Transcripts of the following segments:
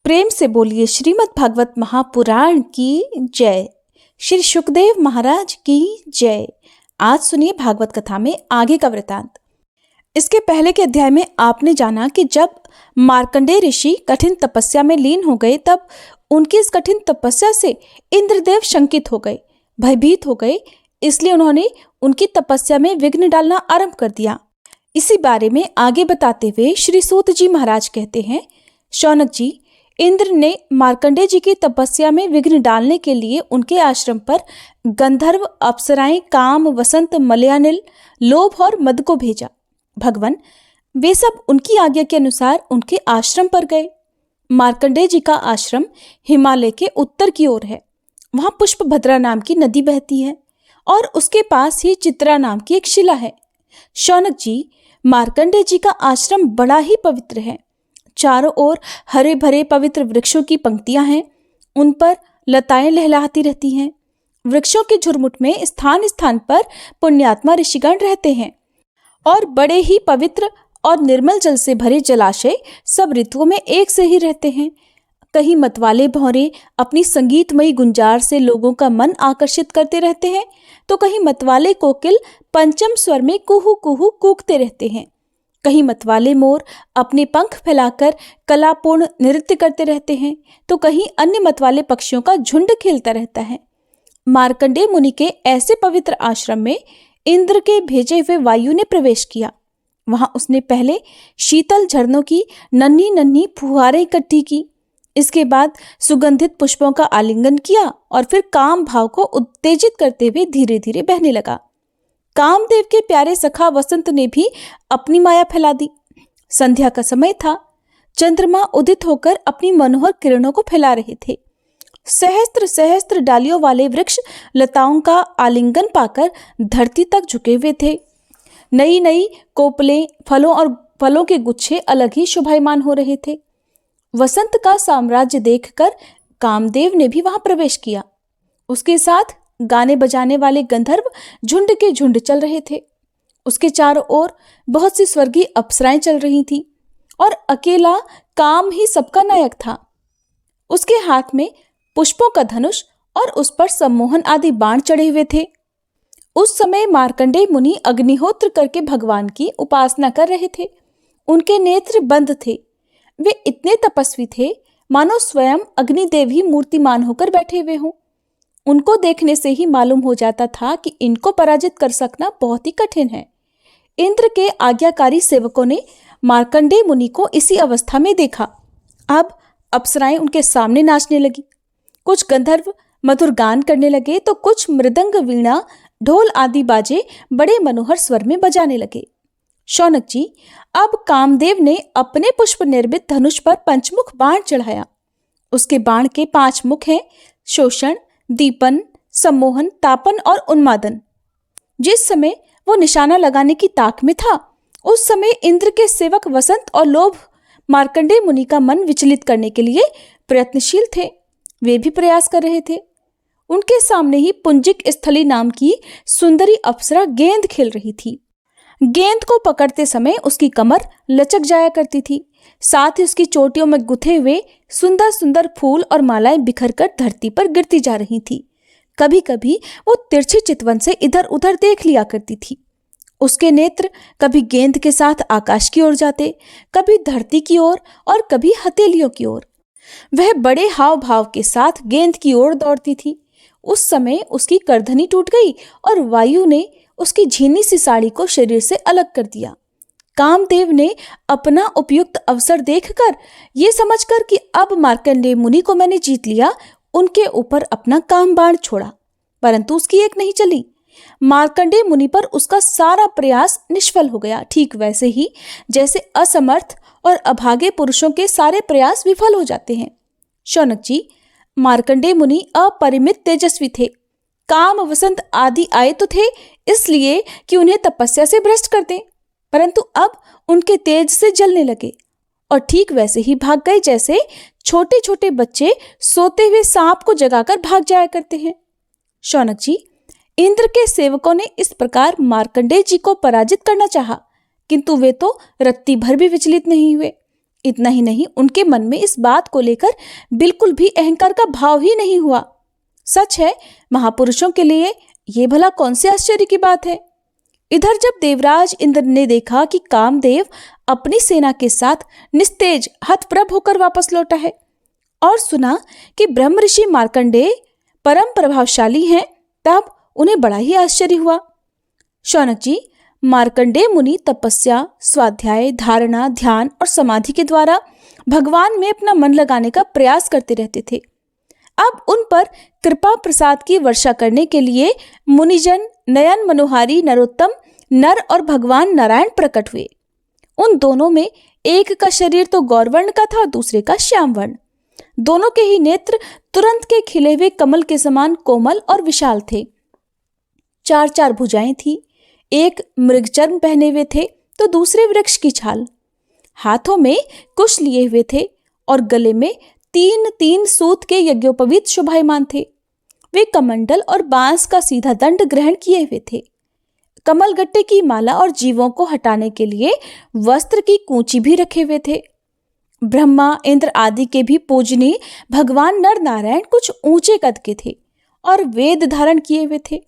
प्रेम से बोलिए श्रीमद् भागवत महापुराण की जय। श्री सुखदेव महाराज की जय। आज सुनिए भागवत कथा में आगे का वृतांत। इसके पहले के अध्याय में आपने जाना कि जब मार्कंडेय ऋषि कठिन तपस्या में लीन हो गए, तब उनकी इस कठिन तपस्या से इंद्रदेव शंकित हो गए, भयभीत हो गए। इसलिए उन्होंने उनकी तपस्या में विघ्न डालना आरंभ कर दिया। इसी बारे में आगे बताते हुए श्री सूत जी महाराज कहते हैं, शौनक जी, इंद्र ने मार्कंडेय जी की तपस्या में विघ्न डालने के लिए उनके आश्रम पर गंधर्व, अप्सराएं, काम, वसंत, मलयानिल, लोभ और मद को भेजा। भगवान वे सब उनकी आज्ञा के अनुसार उनके आश्रम पर गए। मार्कंडेय जी का आश्रम हिमालय के उत्तर की ओर है। वहां पुष्पभद्रा नाम की नदी बहती है और उसके पास ही चित्रा नाम की एक शिला है। शौनक जी, मार्कंडेय जी का आश्रम बड़ा ही पवित्र है। चारों ओर हरे भरे पवित्र वृक्षों की पंक्तियां हैं, उन पर लताएं लहलहाती रहती हैं। वृक्षों के झुरमुट में स्थान स्थान पर पुण्यात्मा ऋषिगण रहते हैं और बड़े ही पवित्र और निर्मल जल से भरे जलाशय सब ऋतुओं में एक से ही रहते हैं। कहीं मतवाले भौरे अपनी संगीतमयी गुंजार से लोगों का मन आकर्षित करते रहते हैं, तो कहीं मतवाले कोकिल पंचम स्वर में कुहू कुहू कूकते रहते हैं। कहीं मतवाले मोर अपने पंख फैलाकर कलापूर्ण नृत्य करते रहते हैं, तो कहीं अन्य मतवाले पक्षियों का झुंड खेलता रहता है। मार्कंडेय मुनि के ऐसे पवित्र आश्रम में इंद्र के भेजे हुए वायु ने प्रवेश किया। वहां उसने पहले शीतल झरनों की नन्ही नन्ही फुहारें इकट्ठी की। इसके बाद सुगंधित पुष्पों का आलिंगन किया और फिर काम भाव को उत्तेजित करते हुए धीरे धीरे बहने लगा। कामदेव के प्यारे सखा वसंत ने भी अपनी माया फैला दी। संध्या का समय था। चंद्रमा उदित होकर अपनी मनोहर किरणों को फैला रहे थे। सहस्त्र सहस्त्र डालियों वाले वृक्ष लताओं का आलिंगन पाकर धरती तक झुके हुए थे। नई नई कोपलें, फलों और फलों के गुच्छे अलग ही शोभायमान हो रहे थे। वसंत का साम्राज्य देखकर कामदेव ने भी वहां प्रवेश किया। उसके साथ गाने बजाने वाले गंधर्व झुंड के झुंड चल रहे थे। उसके चारों ओर बहुत सी स्वर्गीय अप्सराएं चल रही थीं और अकेला काम ही सबका नायक था। उसके हाथ में पुष्पों का धनुष और उस पर सम्मोहन आदि बाण चढ़े हुए थे। उस समय मार्कंडेय मुनि अग्निहोत्र करके भगवान की उपासना कर रहे थे। उनके नेत्र बंद थे। वे इतने तपस्वी थे मानो स्वयं अग्निदेव ही मूर्तिमान होकर बैठे हुए हों। उनको देखने से ही मालूम हो जाता था कि इनको पराजित कर सकना बहुत ही कठिन है। इंद्र के आज्ञाकारी सेवकों ने मार्कंडेय मुनि को इसी अवस्था में देखा। अब अप्सराएं उनके सामने नाचने लगी। कुछ गंधर्व मधुर गान करने लगे, तो कुछ मृदंग, वीणा, ढोल आदि बाजे बड़े मनोहर स्वर में बजाने लगे। शौनक जी, अब कामदेव ने अपने पुष्प निर्मित धनुष पर पंचमुख बाण चढ़ाया। उसके बाण के 5 मुख हैं: शोषण, दीपन, सम्मोहन, तापन और उन्मादन। जिस समय वो निशाना लगाने की ताक में था, उस समय इंद्र के सेवक वसंत और लोभ मार्कंडेय मुनि का मन विचलित करने के लिए प्रयत्नशील थे। वे भी प्रयास कर रहे थे। उनके सामने ही पुंजिक स्थली नाम की सुंदरी अप्सरा गेंद खेल रही थी। गेंद को पकड़ते समय उसकी कमर लचक जाया करती थी। साथ ही उसकी चोटियों में गुथे हुए सुंदर सुंदर फूल और मालाएं बिखरकर धरती पर गिरती जा रही थी। कभी कभी वो तिरछी चितवन से इधर उधर देख लिया करती थी। उसके नेत्र कभी गेंद के साथ आकाश की ओर जाते, कभी धरती की ओर और कभी हथेलियों की ओर। वह बड़े हाव भाव के साथ गेंद की ओर दौड़ती थी। उस समय उसकी करधनी टूट गई और वायु ने उसकी झीनी सी साड़ी को शरीर से अलग कर दिया। कामदेव ने अपना उपयुक्त अवसर देखकर ये समझकर कि अब मार्कंडेय मुनि को मैंने जीत लिया, उनके ऊपर अपना काम बाण छोड़ा, परंतु उसकी एक नहीं चली। मार्कंडेय मुनि पर उसका सारा प्रयास निष्फल हो गया, ठीक वैसे ही जैसे असमर्थ और अभागे पुरुषों के सारे प्रयास विफल हो जाते हैं। शौनक जी, मार्कंडेय मुनि अपरिमित तेजस्वी थे। काम, वसंत आदि आए तो थे इसलिए कि उन्हें तपस्या से भ्रष्ट कर दें, परंतु अब उनके तेज से जलने लगे और ठीक वैसे ही भाग गए जैसे छोटे छोटे बच्चे सोते हुए सांप को जगाकर भाग जाया करते हैं। शौनक जी, इंद्र के सेवकों ने इस प्रकार मार्कंडेय जी को पराजित करना चाहा, किंतु वे तो रत्ती भर भी विचलित नहीं हुए। इतना ही नहीं, उनके मन में इस बात को लेकर बिल्कुल भी अहंकार का भाव ही नहीं हुआ। सच है, महापुरुषों के लिए ये भला कौन से आश्चर्य की बात है। इधर जब देवराज इंद्र ने देखा कि कामदेव अपनी सेना के साथ निस्तेज हतप्रभ होकर वापस लौटा है और सुना कि ब्रह्म ऋषि मार्कंडेय परम प्रभावशाली हैं, तब उन्हें बड़ा ही आश्चर्य हुआ। शौनक जी, मार्कंडेय मुनि तपस्या, स्वाध्याय, धारणा, ध्यान और समाधि के द्वारा भगवान में अपना मन लगाने का प्रयास करते रहते थे। अब उन पर कृपा प्रसाद की वर्षा करने के लिए मुनिजन नयन मनोहारी नरोत्तम नर और भगवान नारायण प्रकट हुए। उन दोनों में एक का शरीर तो गौरवर्ण का था और दूसरे का श्याम वर्ण। दोनों के ही नेत्र तुरंत के खिले हुए कमल के समान कोमल और विशाल थे। 4 भुजाएं थी, एक मृगचर्म पहने हुए थे तो दूसरे वृक्ष की छाल। हाथों में कुश लिए हुए थे और गले में 3 सूत के यज्ञोपवीत शोभायमान थे। वे कमंडल और बांस का सीधा दंड ग्रहण किए हुए थे। कमल गट्टे की माला और जीवों को हटाने के लिए वस्त्र की कूंची भी रखे हुए थे। ब्रह्मा, इंद्र आदि के भी पूजनीय भगवान नर नारायण कुछ ऊंचे कद के थे और वेद धारण किए हुए थे।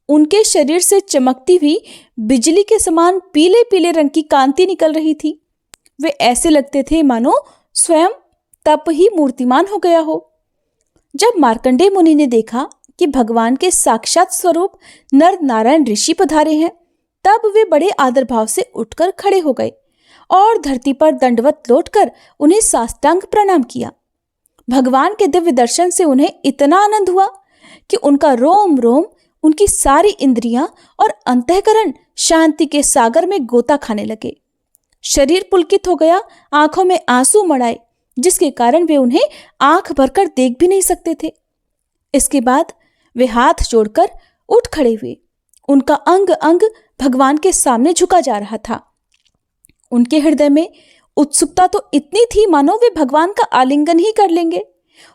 उनके शरीर से चमकती हुई बिजली के समान पीले पीले रंग की कांति निकल रही थी। वे ऐसे लगते थे मानो स्वयं तप ही मूर्तिमान हो गया हो। जब मार्कंडेय मुनि ने देखा कि भगवान के साक्षात स्वरूप नर नारायण ऋषि पधारे हैं, तब वे बड़े आदर भाव से उठकर खड़े हो गए और धरती पर दंडवत लौटकर उन्हें साष्टांग प्रणाम किया। भगवान के दिव्य दर्शन से उन्हें इतना आनंद हुआ कि उनका रोम रोम, उनकी सारी इंद्रियां और अंतःकरण शांति के सागर में गोता खाने लगे। शरीर पुलकित हो गया, आंखों में आंसू मड़ाए, जिसके कारण वे उन्हें आंख भरकर देख भी नहीं सकते थे। इसके बाद वे हाथ जोड़कर उठ खड़े हुए। उनका अंग अंग भगवान के सामने झुका जा रहा था। उनके हृदय में उत्सुकता तो इतनी थी मानो वे भगवान का आलिंगन ही कर लेंगे।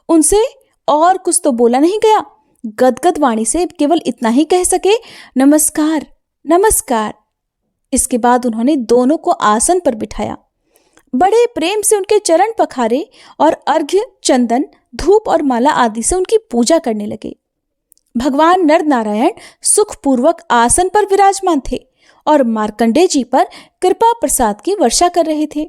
उनसे और कुछ तो बोला नहीं गया। गदगद वाणी से केवल इतना ही कह सके, नमस्कार नमस्कार। इसके बाद उन्होंने दोनों को आसन पर बिठाया, बड़े प्रेम से उनके चरण पखारे और अर्घ्य, चंदन, धूप और माला आदि से उनकी पूजा करने लगे। भगवान नर नारायण सुखपूर्वक आसन पर विराजमान थे और मार्कंडेय जी पर कृपा प्रसाद की वर्षा कर रहे थे।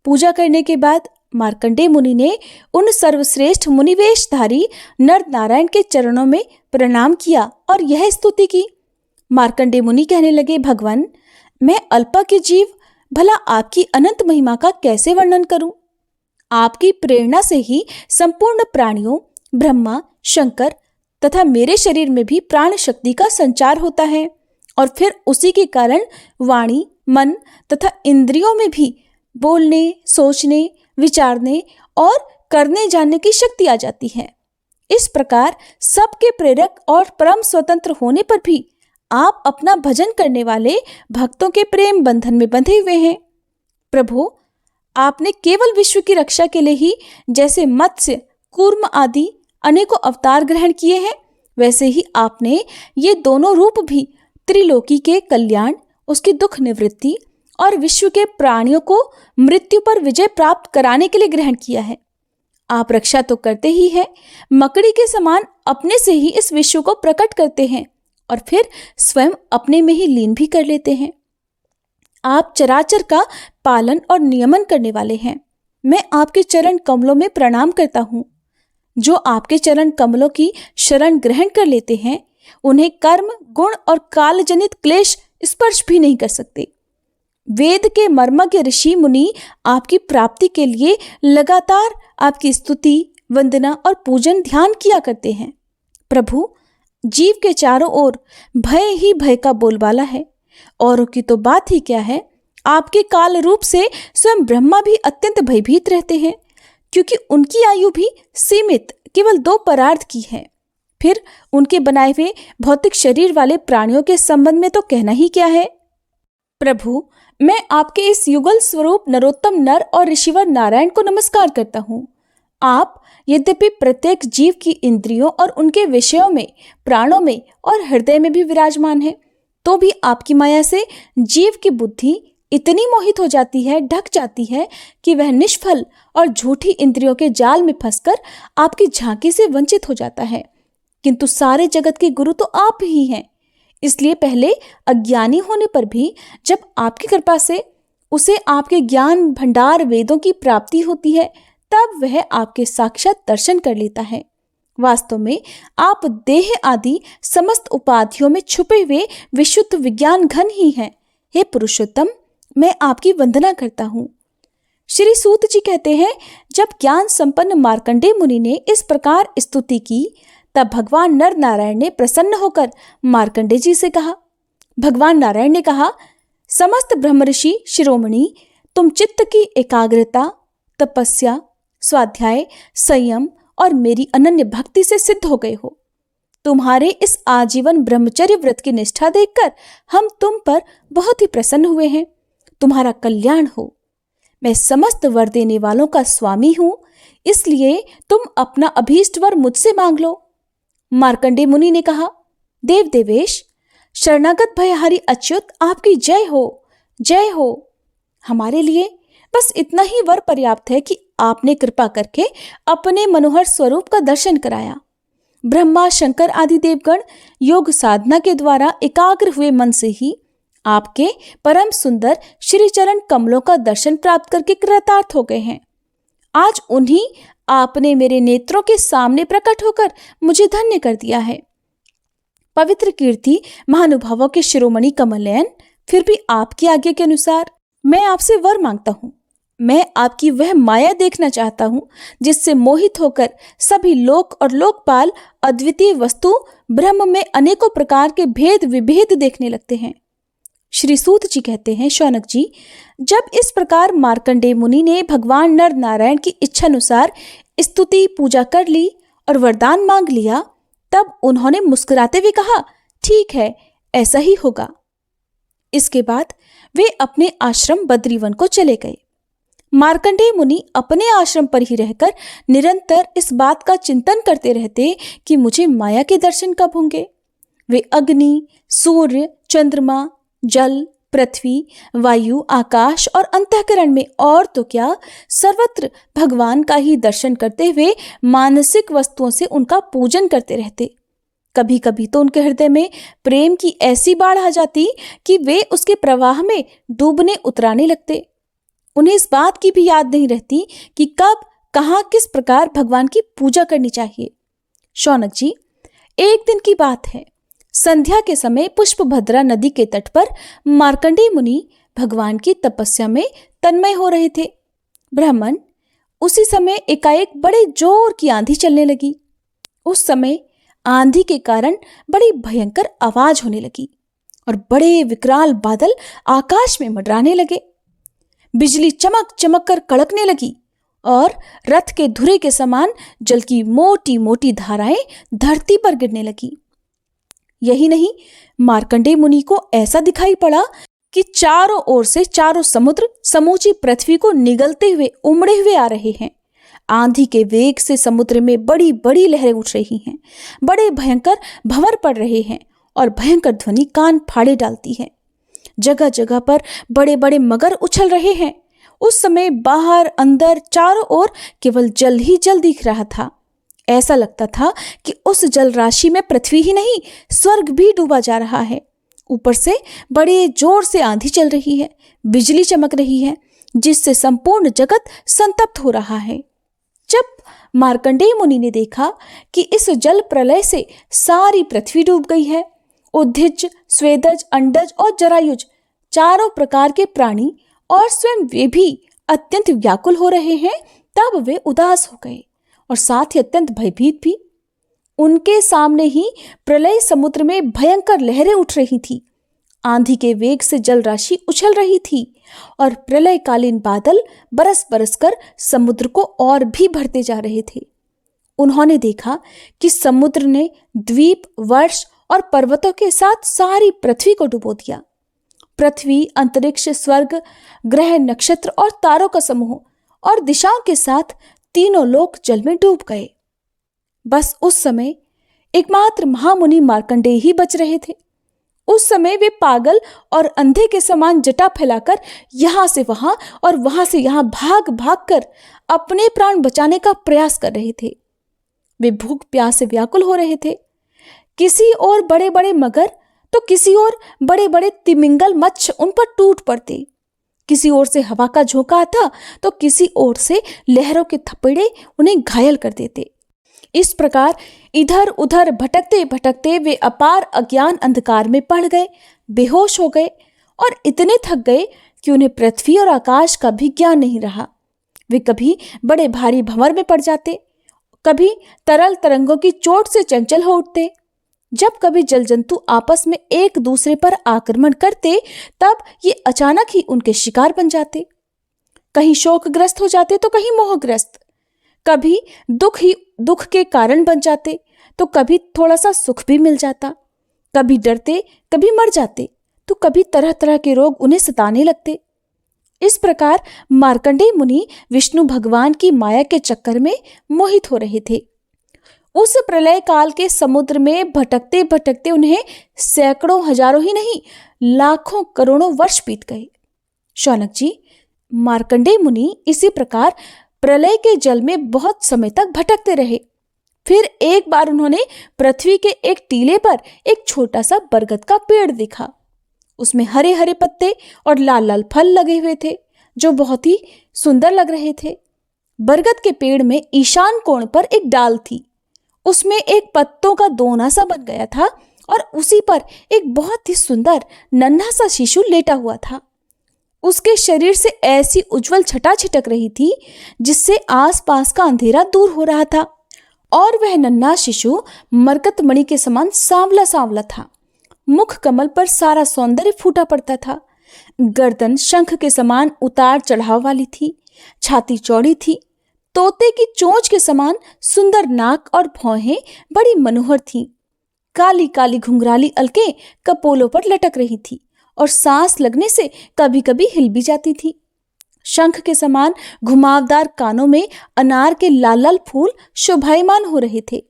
पूजा करने के बाद मार्कंडेय मुनि ने उन सर्वश्रेष्ठ मुनिवेशधारी नर नारायण के चरणों में प्रणाम किया और यह स्तुति की। मार्कंडेय मुनि कहने लगे, भगवान, मैं अल्पा के जीव, भला आपकी अनंत महिमा का कैसे वर्णन करूं। आपकी प्रेरणा से ही संपूर्ण प्राणियों, ब्रह्मा, शंकर तथा मेरे शरीर में भी प्राण शक्ति का संचार होता है और फिर उसी के कारण वाणी, मन तथा इंद्रियों में भी बोलने, सोचने, विचारने और करने जानने की शक्ति आ जाती है। इस प्रकार सबके प्रेरक और परम स्वतंत्र होने पर भी आप अपना भजन करने वाले भक्तों के प्रेम बंधन में बंधे हुए हैं। प्रभु, आपने केवल विश्व की रक्षा के लिए ही जैसे मत्स्य, कूर्म आदि अनेकों अवतार ग्रहण किए हैं, वैसे ही आपने ये दोनों रूप भी त्रिलोकी के कल्याण, उसकी दुख निवृत्ति और विश्व के प्राणियों को मृत्यु पर विजय प्राप्त कराने के लिए ग्रहण किया है। आप रक्षा तो करते ही हैं, मकड़ी के समान अपने से ही इस विश्व को प्रकट करते हैं और फिर स्वयं अपने में ही लीन भी कर लेते हैं। आप चराचर का पालन और नियमन करने वाले हैं। मैं आपके चरण कमलों में प्रणाम करता हूँ। जो आपके चरण कमलों की शरण ग्रहण कर लेते हैं, उन्हें कर्म, गुण और काल जनित क्लेश स्पर्श भी नहीं कर सकते। वेद के मर्मज्ञ ऋषि मुनि आपकी प्राप्ति के लिए लगातार आपकी स्तुति, वंदना और पूजन ध्यान किया करते हैं। प्रभु, जीव के चारों ओर भय ही भय का बोलबाला है। औरों की तो बात ही क्या है, आपके काल रूप से स्वयं ब्रह्मा भी अत्यंत भयभीत रहते हैं, क्योंकि उनकी आयु भी सीमित केवल 2 परार्ध की है। फिर उनके बनाए हुए भौतिक शरीर वाले प्राणियों के संबंध में तो कहना ही क्या है। प्रभु, मैं आपके इस युगल स्वरूप नरोत्तम नर और ऋषिवर नारायण को नमस्कार करता हूँ। आप यद्यपि प्रत्येक जीव की इंद्रियों और उनके विषयों में, प्राणों में और हृदय में भी विराजमान हैं, तो भी आपकी माया से जीव की बुद्धि, इतनी मोहित हो जाती है, ढक जाती है कि वह निष्फल और झूठी इंद्रियों के जाल में फंसकर आपकी झांकी से वंचित हो जाता है। किंतु सारे जगत के गुरु तो आप ही हैं। इसलिए पहले अज्ञानी होने पर भी जब आपकी कृपा से उसे आपके ज्ञान भंडार वेदों की प्राप्ति होती है, तब वह आपके साक्षात दर्शन कर लेता है। वास्तव में आप देह आदि समस्त उपाधियों में छुपे हुए विशुद्ध विज्ञान घन ही हैं। हे पुरुषोत्तम, मैं आपकी वंदना करता हूँ। श्री सूत जी कहते हैं, जब ज्ञान संपन्न मार्कंडेय मुनि ने इस प्रकार स्तुति की, तब भगवान नर नारायण ने प्रसन्न होकर मार्कंडेय जी से कहा। भगवान नारायण ने कहा, समस्त ब्रह्मऋषि शिरोमणि, तुम चित्त की एकाग्रता, तपस्या, स्वाध्याय, संयम और मेरी अनन्य भक्ति से सिद्ध हो गए हो। तुम्हारे इस आजीवन ब्रह्मचर्य व्रत की निष्ठा देखकर हम तुम पर बहुत ही प्रसन्न हुए हैं। तुम्हारा कल्याण हो। मैं समस्त वर देने वालों का स्वामी हूं, इसलिए तुम अपना अभीष्ट वर मुझसे मांग लो। मार्कंडेय मुनि ने कहा, देव देवेश, शरणागत भयहारी अच्युत, आपकी जय हो, जय हो। हमारे लिए बस इतना ही वर पर्याप्त है कि आपने कृपा करके अपने मनोहर स्वरूप का दर्शन कराया। ब्रह्मा, शंकर आदि देवगण योग साधना के द्वारा एकाग्र हुए मन से ही आपके परम सुंदर श्री चरण कमलों का दर्शन प्राप्त करके कृतार्थ हो गए हैं। आज उन्हीं आपने मेरे नेत्रों के सामने प्रकट होकर मुझे धन्य कर दिया है। पवित्र कीर्ति महानुभावों के शिरोमणि कमलनयन, फिर भी आपकी आज्ञा के अनुसार मैं आपसे वर मांगता हूँ। मैं आपकी वह माया देखना चाहता हूँ जिससे मोहित होकर सभी लोक और लोकपाल अद्वितीय वस्तु ब्रह्म में अनेकों प्रकार के भेद विभेद देखने लगते हैं। श्री सूत जी कहते हैं, शौनक जी, जब इस प्रकार मार्कंडेय मुनि ने भगवान नर नारायण की इच्छा अनुसार स्तुति पूजा कर ली और वरदान मांग लिया, तब उन्होंने मुस्कुराते हुए कहा, ठीक है, ऐसा ही होगा। इसके बाद वे अपने आश्रम बद्रीवन को चले गए। मार्कंडेय मुनि अपने आश्रम पर ही रहकर निरंतर इस बात का चिंतन करते रहते कि मुझे माया के दर्शन कब होंगे। वे अग्नि, सूर्य, चंद्रमा, जल, पृथ्वी, वायु, आकाश और अंतःकरण में और तो क्या सर्वत्र भगवान का ही दर्शन करते हुए मानसिक वस्तुओं से उनका पूजन करते रहते। कभी कभी तो उनके हृदय में प्रेम की ऐसी बाढ़ आ जाती कि वे उसके प्रवाह में डूबने उतराने लगते। उन्हें इस बात की भी याद नहीं रहती कि कब, कहाँ, किस प्रकार भगवान की पूजा करनी चाहिए। शौनक जी, एक दिन की बात है, संध्या के समय पुष्पभद्रा नदी के तट पर मार्कंडेय मुनि भगवान की तपस्या में तन्मय हो रहे थे। ब्राह्मण, उसी समय एकाएक बड़े जोर की आंधी चलने लगी। उस समय आंधी के कारण बड़ी भयंकर आवाज होने लगी और बड़े विकराल बादल आकाश में मंडराने लगे। बिजली चमक चमक कर कड़कने लगी और रथ के धुरे के समान जल की मोटी मोटी धाराएं धरती पर गिरने लगी। यही नहीं, मार्कंडेय मुनि को ऐसा दिखाई पड़ा कि चारों ओर से चारों समुद्र समूची पृथ्वी को निगलते हुए उमड़े हुए आ रहे हैं। आंधी के वेग से समुद्र में बड़ी बड़ी लहरें उठ रही हैं, बड़े भयंकर भंवर पड़ रहे हैं और भयंकर ध्वनि कान फाड़े डालती है। जगह जगह पर बड़े बड़े मगर उछल रहे हैं। उस समय बाहर अंदर चारों ओर केवल जल ही जल दिख रहा था। ऐसा लगता था कि उस जल राशि में पृथ्वी ही नहीं, स्वर्ग भी डूबा जा रहा है। ऊपर से बड़े जोर से आंधी चल रही है, बिजली चमक रही है, जिससे संपूर्ण जगत संतप्त हो रहा है। जब मार्कंडेय मुनि ने देखा कि इस जल प्रलय से सारी पृथ्वी डूब गई है, उद्भिज, स्वेदज, अंडज और जरायुज चारों प्रकार के प्राणी और स्वयं वे भी अत्यंत व्याकुल हो रहे हैं, तब वे उदास हो गए और साथ ही अत्यंत भयभीत भी। उनके सामने ही प्रलय समुद्र में भयंकर लहरें उठ रही थी। आंधी के वेग से जल राशि उछल रही थी और प्रलयकालीन बादल बरस बरस कर समुद्र को और भी भरते जा रहे थे। उन्होंने देखा कि समुद्र ने द्वीप, वर्ष और पर्वतों के साथ सारी पृथ्वी को डुबो दिया। पृथ्वी, अंतरिक्ष, स्वर्ग, ग्रह, नक्षत्र और तारों का समूह और दिशाओं के साथ तीनों लोक जल में डूब गए। बस उस समय एकमात्र महामुनि मार्कंडेय ही बच रहे थे। उस समय वे पागल और अंधे के समान जटा फैलाकर यहां से वहां और वहां से यहां भाग भाग कर अपने प्राण बचाने का प्रयास कर रहे थे। वे भूख प्यास से व्याकुल हो रहे थे। किसी और बड़े बड़े मगर तो किसी और बड़े बड़े तिमिंगल मच्छ उन पर टूट पड़ते। किसी ओर से हवा का झोंका आता तो किसी ओर से लहरों के थपेड़े उन्हें घायल कर देते। इस प्रकार इधर उधर भटकते भटकते वे अपार अज्ञान अंधकार में पड़ गए, बेहोश हो गए और इतने थक गए कि उन्हें पृथ्वी और आकाश का भी ज्ञान नहीं रहा। वे कभी बड़े भारी भंवर में पड़ जाते, कभी तरल तरंगों की चोट से चंचल हो उठते। जब कभी जल जंतु आपस में एक दूसरे पर आक्रमण करते तब ये अचानक ही उनके शिकार बन जाते। कहीं शोकग्रस्त हो जाते तो कहीं मोहग्रस्त। कभी दुख के कारण बन जाते तो कभी थोड़ा सा सुख भी मिल जाता। कभी डरते, कभी मर जाते तो कभी तरह तरह के रोग उन्हें सताने लगते। इस प्रकार मार्कंडेय मुनि विष्णु भगवान की माया के चक्कर में मोहित हो रहे थे। उस प्रलय काल के समुद्र में भटकते भटकते उन्हें सैकड़ों हजारों ही नहीं लाखों करोड़ों वर्ष बीत गए। शौनक जी, मार्कंडेय मुनि इसी प्रकार प्रलय के जल में बहुत समय तक भटकते रहे। फिर एक बार उन्होंने पृथ्वी के एक टीले पर एक छोटा सा बरगद का पेड़ देखा। उसमें हरे हरे पत्ते और लाल लाल फल लगे हुए थे जो बहुत ही सुंदर लग रहे थे। बरगद के पेड़ में ईशान कोण पर एक डाल थी। उसमें एक पत्तों का दोना सा बन गया था और उसी पर एक बहुत ही सुंदर नन्हा सा शिशु लेटा हुआ था। उसके शरीर से ऐसी उज्जवल छटा छिटक रही थी जिससे आसपास का अंधेरा दूर हो रहा था। और वह नन्हा शिशु मरकतमणि के समान सांवला सांवला था। मुख कमल पर सारा सौंदर्य फूटा पड़ता था। गर्दन शंख के समान उतार चढ़ाव वाली थी। छाती चौड़ी थी। तोते की चोंच के समान सुंदर नाक और भौहें बड़ी मनोहर थीं। काली काली घुंघराली अलकें कपोलों पर लटक रही थी और सांस लगने से कभी कभी हिल भी जाती थी। शंख के समान घुमावदार कानों में अनार के लाल लाल फूल शोभायमान हो रहे थे।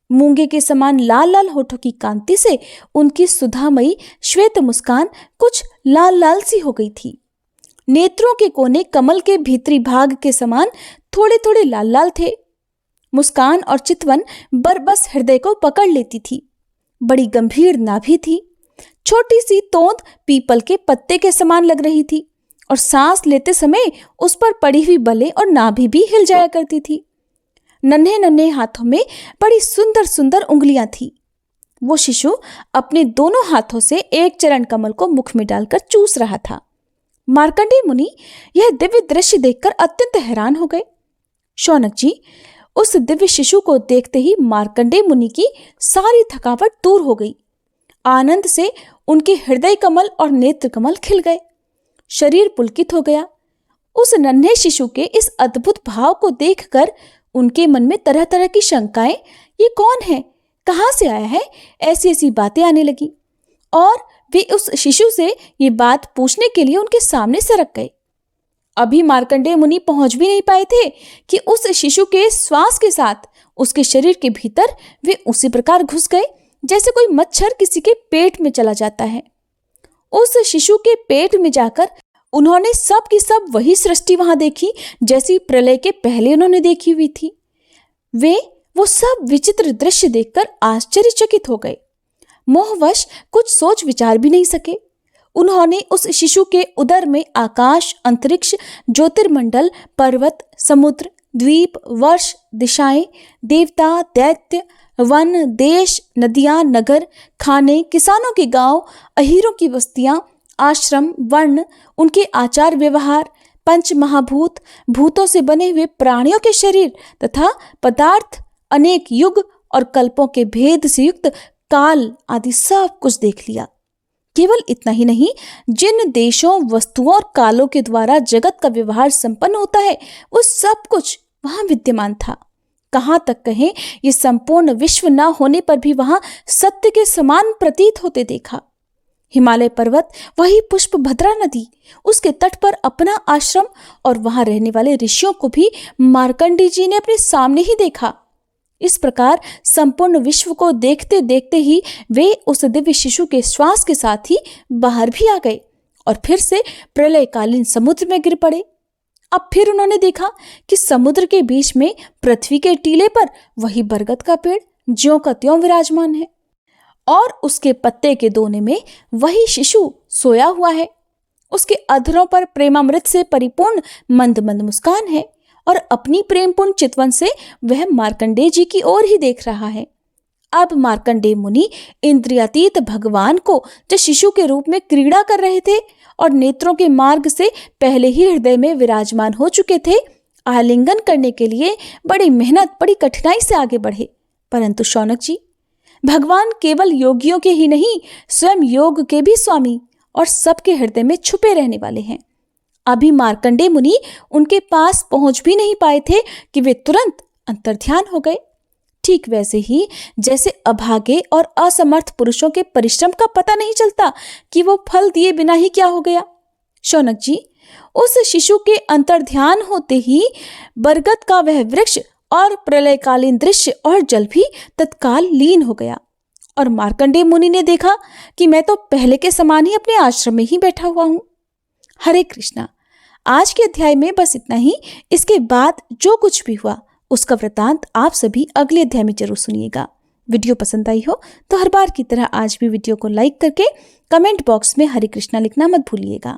मूंगे के समान लाल लाल होठों की कांति से उनकी सुधामयी श्वेत मुस्कान कुछ लाल लाल सी हो गई थी। नेत्रों के कोने कमल के भीतरी भाग के समान थोड़े थोड़े लाल लाल थे। मुस्कान और चितवन बरबस हृदय को पकड़ लेती थी। बड़ी गंभीर नाभि थी। छोटी सी तोंद पीपल के पत्ते के समान लग रही थी और सांस लेते समय उस पर पड़ी हुई बलें और नाभि भी हिल जाया करती थी। नन्हे नन्हे हाथों में बड़ी सुंदर सुंदर उंगलियां थी। वो शिशु अपने दोनों हाथों से एक चरण कमल को मुख में डालकर चूस रहा था। मार्कंडेय मुनि यह दिव्य दृश्य देखकर अत्यंत हैरान हो गए। शौनक जी, उस दिव्य शिशु को देखते ही मार्कंडेय मुनि की सारी थकावट दूर हो गई। आनंद से उनके हृदय कमल और नेत्र कमल खिल गए। शरीर पुलकित हो गया। उस नन्हे शिशु के इस अद्भुत भाव को देखकर उनके मन में तरह तरह की शंकाएं, ये कौन है, कहां से आया है, ऐसी ऐसी बातें आने लगी और वे उस शिशु से ये बात पूछने के लिए उनके सामने सरक गए। अभी मार्कंडेय मुनि पहुंच भी नहीं पाए थे कि उस शिशु के श्वास के साथ उसके शरीर के भीतर वे उसी प्रकार घुस गए जैसे कोई मच्छर किसी के पेट में चला जाता है। उस शिशु के पेट में जाकर उन्होंने सब की सब वही सृष्टि वहां देखी जैसी प्रलय के पहले उन्होंने देखी हुई थी। वे वो सब विचित्र दृश्य देखकर आश्चर्यचकित हो गए। मोहवश कुछ सोच विचार भी नहीं सके। उन्होंने उस शिशु के उदर में आकाश, अंतरिक्ष, ज्योतिर्मंडल, पर्वत, समुद्र, द्वीप, वर्ष, दिशाएं, देवता, दैत्य, वन, देश, नदियां, नगर, खाने, किसानों के गांव, अहीरों की बस्तियां, आश्रम, वर्ण, उनके आचार व्यवहार, पंच महाभूत, भूतों से बने हुए प्राणियों के शरीर तथा पदार्थ, अनेक युग और कल्पों के भेद से युक्त काल आदि सब कुछ देख लिया। केवल इतना ही नहीं, जिन देशों, वस्तुओं और कालों के द्वारा जगत का व्यवहार संपन्न होता है वो सब कुछ वहां विद्यमान था। कहां तक कहें, ये संपूर्ण विश्व न होने पर भी वहां सत्य के समान प्रतीत होते देखा। हिमालय पर्वत, वही पुष्प भद्रा नदी, उसके तट पर अपना आश्रम और वहां रहने वाले ऋषियों को भी मार्कंडेय जी ने अपने सामने ही देखा। इस प्रकार संपूर्ण विश्व को देखते देखते ही वे उस दिव्य शिशु के श्वास के साथ ही बाहर भी आ गए और फिर से प्रलयकालीन समुद्र में गिर पड़े। अब फिर उन्होंने देखा कि समुद्र के बीच में पृथ्वी के टीले पर वही बरगद का पेड़ ज्यों का त्यों विराजमान है और उसके पत्ते के दोने में वही शिशु सोया हुआ है। उसके अधरों पर प्रेमामृत से परिपूर्ण मंद मंद मुस्कान है और अपनी प्रेमपूर्ण चितवन से वह मार्कंडेय जी की ओर ही देख रहा है। अब मार्कंडेय मुनि इंद्रियातीत भगवान को जो शिशु के रूप में क्रीड़ा कर रहे थे और नेत्रों के मार्ग से पहले ही हृदय में विराजमान हो चुके थे, आलिंगन करने के लिए बड़ी मेहनत बड़ी कठिनाई से आगे बढ़े। परंतु शौनक जी, भगवान केवल योगियों के ही नहीं, स्वयं योग के भी स्वामी और सबके हृदय में छुपे रहने वाले हैं। अभी मार्कंडेय मुनि उनके पास पहुंच भी नहीं पाए थे कि वे तुरंत अंतर्ध्यान हो गए। ठीक वैसे ही जैसे अभागे और असमर्थ पुरुषों के परिश्रम का पता नहीं चलता कि वो फल दिए बिना ही क्या हो गया। शौनक जी, उस शिशु के अंतर्ध्यान होते ही बरगद का वह वृक्ष और प्रलयकालीन दृश्य और जल भी तत्काल लीन हो गया और मार्कंडेय मुनि ने देखा कि मैं तो पहले के समान ही अपने आश्रम में ही बैठा हुआ हूं। हरे कृष्णा। आज के अध्याय में बस इतना ही। इसके बाद जो कुछ भी हुआ उसका वृतांत आप सभी अगले अध्याय में जरूर सुनिएगा। वीडियो पसंद आई हो तो हर बार की तरह आज भी वीडियो को लाइक करके कमेंट बॉक्स में हरे कृष्णा लिखना मत भूलिएगा।